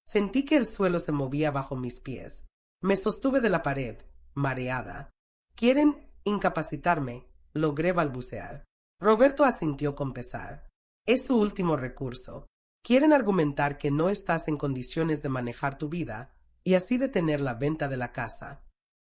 Sentí que el suelo se movía bajo mis pies. Me sostuve de la pared, mareada. ¿Quieren incapacitarme? Logré balbucear. Roberto asintió con pesar. Es su último recurso. Quieren argumentar que no estás en condiciones de manejar tu vida y así detener la venta de la casa.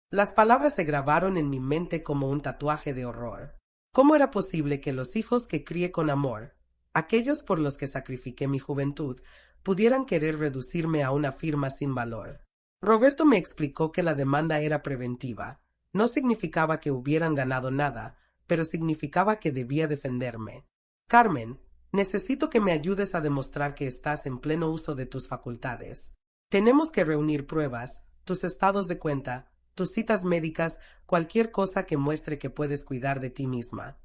Las palabras se grabaron en mi mente como un tatuaje de horror. ¿Cómo era posible que los hijos que crié con amor, aquellos por los que sacrifiqué mi juventud, pudieran querer reducirme a una firma sin valor? Roberto me explicó que la demanda era preventiva. No significaba que hubieran ganado nada, pero significaba que debía defenderme. Carmen, necesito que me ayudes a demostrar que estás en pleno uso de tus facultades. Tenemos que reunir pruebas, tus estados de cuenta, tus citas médicas, cualquier cosa que muestre que puedes cuidar de ti misma.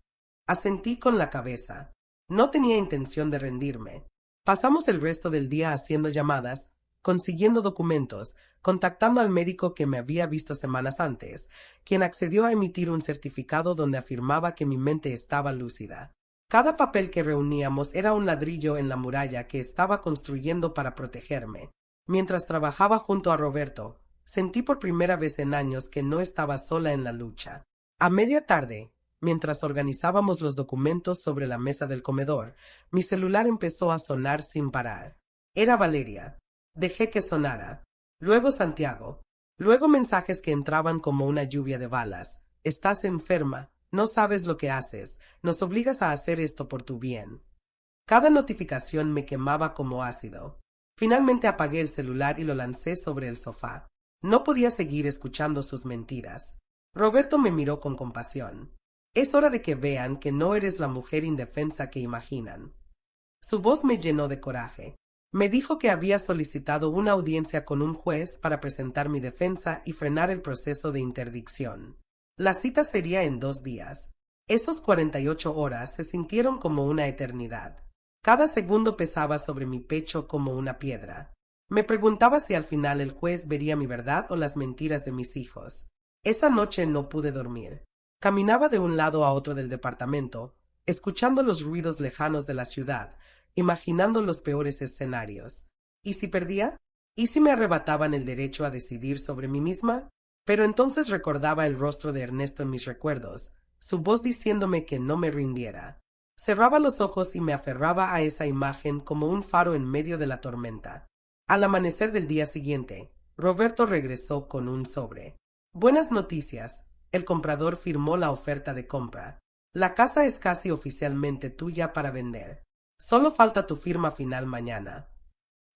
Asentí con la cabeza. No tenía intención de rendirme. Pasamos el resto del día haciendo llamadas, consiguiendo documentos, contactando al médico que me había visto semanas antes, quien accedió a emitir un certificado donde afirmaba que mi mente estaba lúcida. Cada papel que reuníamos era un ladrillo en la muralla que estaba construyendo para protegerme. Mientras trabajaba junto a Roberto, sentí por primera vez en años que no estaba sola en la lucha. A media tarde, mientras organizábamos los documentos sobre la mesa del comedor, mi celular empezó a sonar sin parar. Era Valeria. Dejé que sonara. Luego Santiago. Luego mensajes que entraban como una lluvia de balas. Estás enferma. No sabes lo que haces. Nos obligas a hacer esto por tu bien. Cada notificación me quemaba como ácido. Finalmente apagué el celular y lo lancé sobre el sofá. No podía seguir escuchando sus mentiras. Roberto me miró con compasión. Es hora de que vean que no eres la mujer indefensa que imaginan. Su voz me llenó de coraje. Me dijo que había solicitado una audiencia con un juez para presentar mi defensa y frenar el proceso de interdicción. La cita sería en 2 días. Esos 48 horas se sintieron como una eternidad. Cada segundo pesaba sobre mi pecho como una piedra. Me preguntaba si al final el juez vería mi verdad o las mentiras de mis hijos. Esa noche no pude dormir. Caminaba de un lado a otro del departamento, escuchando los ruidos lejanos de la ciudad, imaginando los peores escenarios. ¿Y si perdía? ¿Y si me arrebataban el derecho a decidir sobre mí misma? Pero entonces recordaba el rostro de Ernesto en mis recuerdos, su voz diciéndome que no me rindiera. Cerraba los ojos y me aferraba a esa imagen como un faro en medio de la tormenta. Al amanecer del día siguiente, Roberto regresó con un sobre. Buenas noticias. El comprador firmó la oferta de compra. La casa es casi oficialmente tuya para vender. Solo falta tu firma final mañana.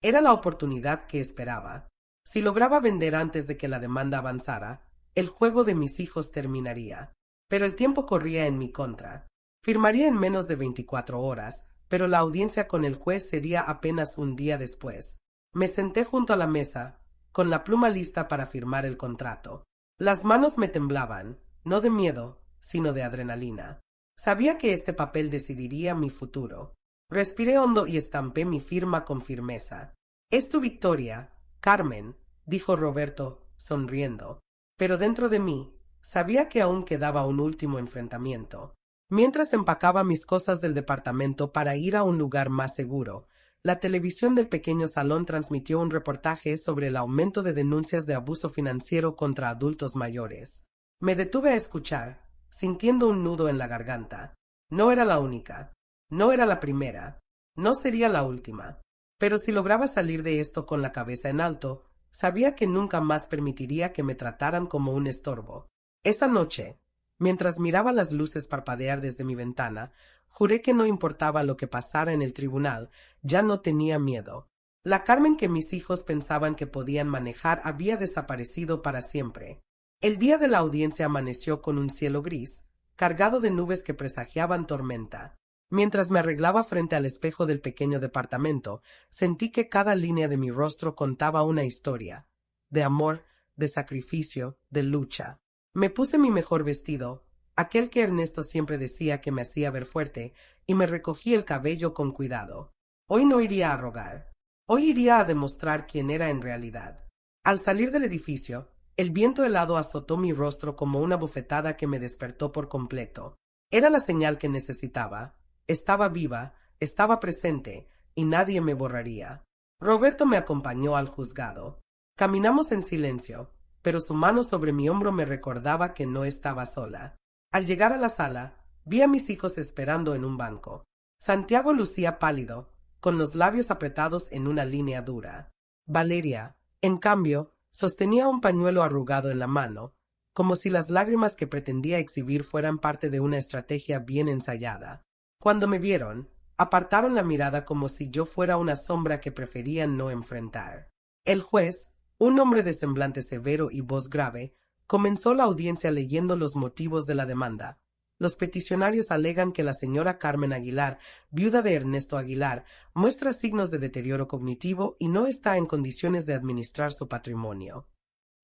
Era la oportunidad que esperaba. Si lograba vender antes de que la demanda avanzara, el juego de mis hijos terminaría. Pero el tiempo corría en mi contra. Firmaría en menos de 24 horas, pero la audiencia con el juez sería apenas un día después. Me senté junto a la mesa, con la pluma lista para firmar el contrato. Las manos me temblaban, no de miedo, sino de adrenalina. Sabía que este papel decidiría mi futuro. Respiré hondo y estampé mi firma con firmeza. Es tu victoria, Carmen, dijo Roberto, sonriendo. Pero dentro de mí, sabía que aún quedaba un último enfrentamiento. Mientras empacaba mis cosas del departamento para ir a un lugar más seguro, la televisión del pequeño salón transmitió un reportaje sobre el aumento de denuncias de abuso financiero contra adultos mayores. Me detuve a escuchar, sintiendo un nudo en la garganta. No era la única. No era la primera. No sería la última. Pero si lograba salir de esto con la cabeza en alto, sabía que nunca más permitiría que me trataran como un estorbo. Esa noche, mientras miraba las luces parpadear desde mi ventana, juré que no importaba lo que pasara en el tribunal, ya no tenía miedo. La Carmen que mis hijos pensaban que podían manejar había desaparecido para siempre. El día de la audiencia amaneció con un cielo gris, cargado de nubes que presagiaban tormenta. Mientras me arreglaba frente al espejo del pequeño departamento, sentí que cada línea de mi rostro contaba una historia, de amor, de sacrificio, de lucha. Me puse mi mejor vestido, aquel que Ernesto siempre decía que me hacía ver fuerte, y me recogí el cabello con cuidado. Hoy no iría a rogar. Hoy iría a demostrar quién era en realidad. Al salir del edificio, el viento helado azotó mi rostro como una bofetada que me despertó por completo. Era la señal que necesitaba. Estaba viva, estaba presente, y nadie me borraría. Roberto me acompañó al juzgado. Caminamos en silencio, pero su mano sobre mi hombro me recordaba que no estaba sola. Al llegar a la sala, vi a mis hijos esperando en un banco. Santiago lucía pálido, con los labios apretados en una línea dura. Valeria, en cambio, sostenía un pañuelo arrugado en la mano, como si las lágrimas que pretendía exhibir fueran parte de una estrategia bien ensayada. Cuando me vieron, apartaron la mirada como si yo fuera una sombra que preferían no enfrentar. El juez, un hombre de semblante severo y voz grave, comenzó la audiencia leyendo los motivos de la demanda. Los peticionarios alegan que la señora Carmen Aguilar, viuda de Ernesto Aguilar, muestra signos de deterioro cognitivo y no está en condiciones de administrar su patrimonio.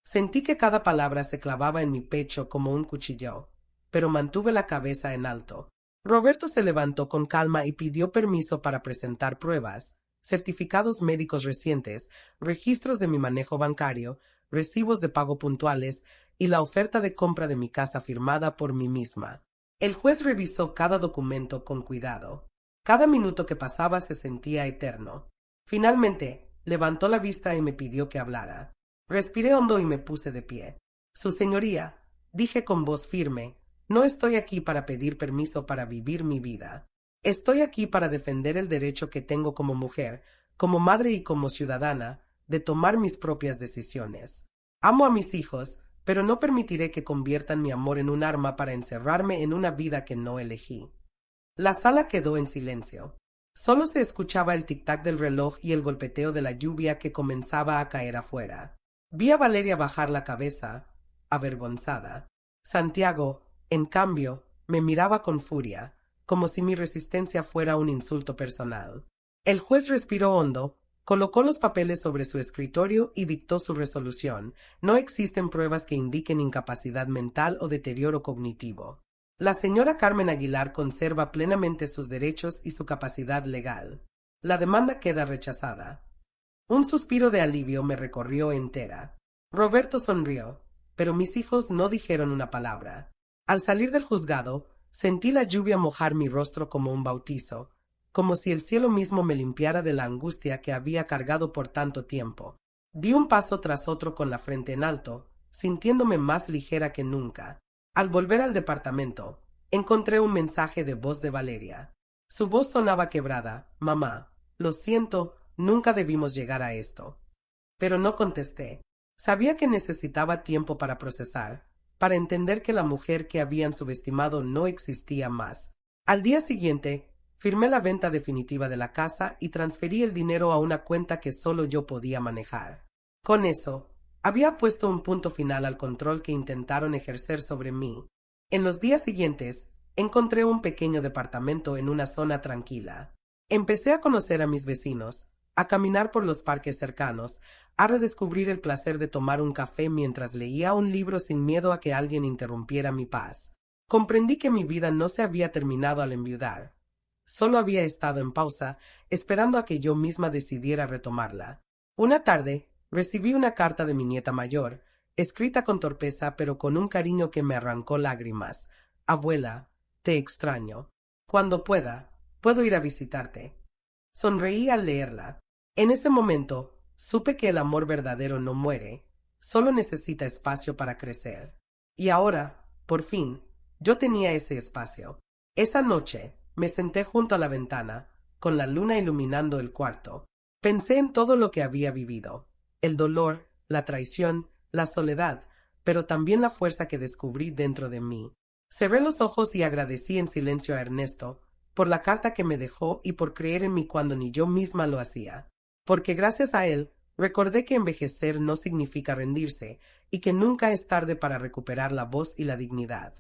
Sentí que cada palabra se clavaba en mi pecho como un cuchillo, pero mantuve la cabeza en alto. Roberto se levantó con calma y pidió permiso para presentar pruebas, certificados médicos recientes, registros de mi manejo bancario, recibos de pago puntuales y la oferta de compra de mi casa firmada por mí misma. El juez revisó cada documento con cuidado. Cada minuto que pasaba se sentía eterno. Finalmente, levantó la vista y me pidió que hablara. Respiré hondo y me puse de pie. Su señoría, dije con voz firme, no estoy aquí para pedir permiso para vivir mi vida. Estoy aquí para defender el derecho que tengo como mujer, como madre y como ciudadana, de tomar mis propias decisiones. Amo a mis hijos, pero no permitiré que conviertan mi amor en un arma para encerrarme en una vida que no elegí. La sala quedó en silencio. Solo se escuchaba el tic-tac del reloj y el golpeteo de la lluvia que comenzaba a caer afuera. Vi a Valeria bajar la cabeza, avergonzada. Santiago, en cambio, me miraba con furia, como si mi resistencia fuera un insulto personal. El juez respiró hondo, colocó los papeles sobre su escritorio y dictó su resolución. No existen pruebas que indiquen incapacidad mental o deterioro cognitivo. La señora Carmen Aguilar conserva plenamente sus derechos y su capacidad legal. La demanda queda rechazada. Un suspiro de alivio me recorrió entera. Roberto sonrió, pero mis hijos no dijeron una palabra. Al salir del juzgado, sentí la lluvia mojar mi rostro como un bautizo, como si el cielo mismo me limpiara de la angustia que había cargado por tanto tiempo. Di un paso tras otro con la frente en alto, sintiéndome más ligera que nunca. Al volver al departamento, encontré un mensaje de voz de Valeria. Su voz sonaba quebrada. Mamá, lo siento, nunca debimos llegar a esto. Pero no contesté. Sabía que necesitaba tiempo para procesar, para entender que la mujer que habían subestimado no existía más. Al día siguiente, firmé la venta definitiva de la casa y transferí el dinero a una cuenta que solo yo podía manejar. Con eso, había puesto un punto final al control que intentaron ejercer sobre mí. En los días siguientes, encontré un pequeño departamento en una zona tranquila. Empecé a conocer a mis vecinos, a caminar por los parques cercanos, a redescubrir el placer de tomar un café mientras leía un libro sin miedo a que alguien interrumpiera mi paz. Comprendí que mi vida no se había terminado al enviudar. Solo había estado en pausa, esperando a que yo misma decidiera retomarla. Una tarde, recibí una carta de mi nieta mayor, escrita con torpeza pero con un cariño que me arrancó lágrimas. Abuela, te extraño. Cuando pueda, puedo ir a visitarte. Sonreí al leerla. En ese momento, supe que el amor verdadero no muere, solo necesita espacio para crecer. Y ahora, por fin, yo tenía ese espacio. Esa noche, me senté junto a la ventana, con la luna iluminando el cuarto. Pensé en todo lo que había vivido, el dolor, la traición, la soledad, pero también la fuerza que descubrí dentro de mí. Cerré los ojos y agradecí en silencio a Ernesto, por la carta que me dejó y por creer en mí cuando ni yo misma lo hacía. Porque gracias a él, recordé que envejecer no significa rendirse y que nunca es tarde para recuperar la voz y la dignidad.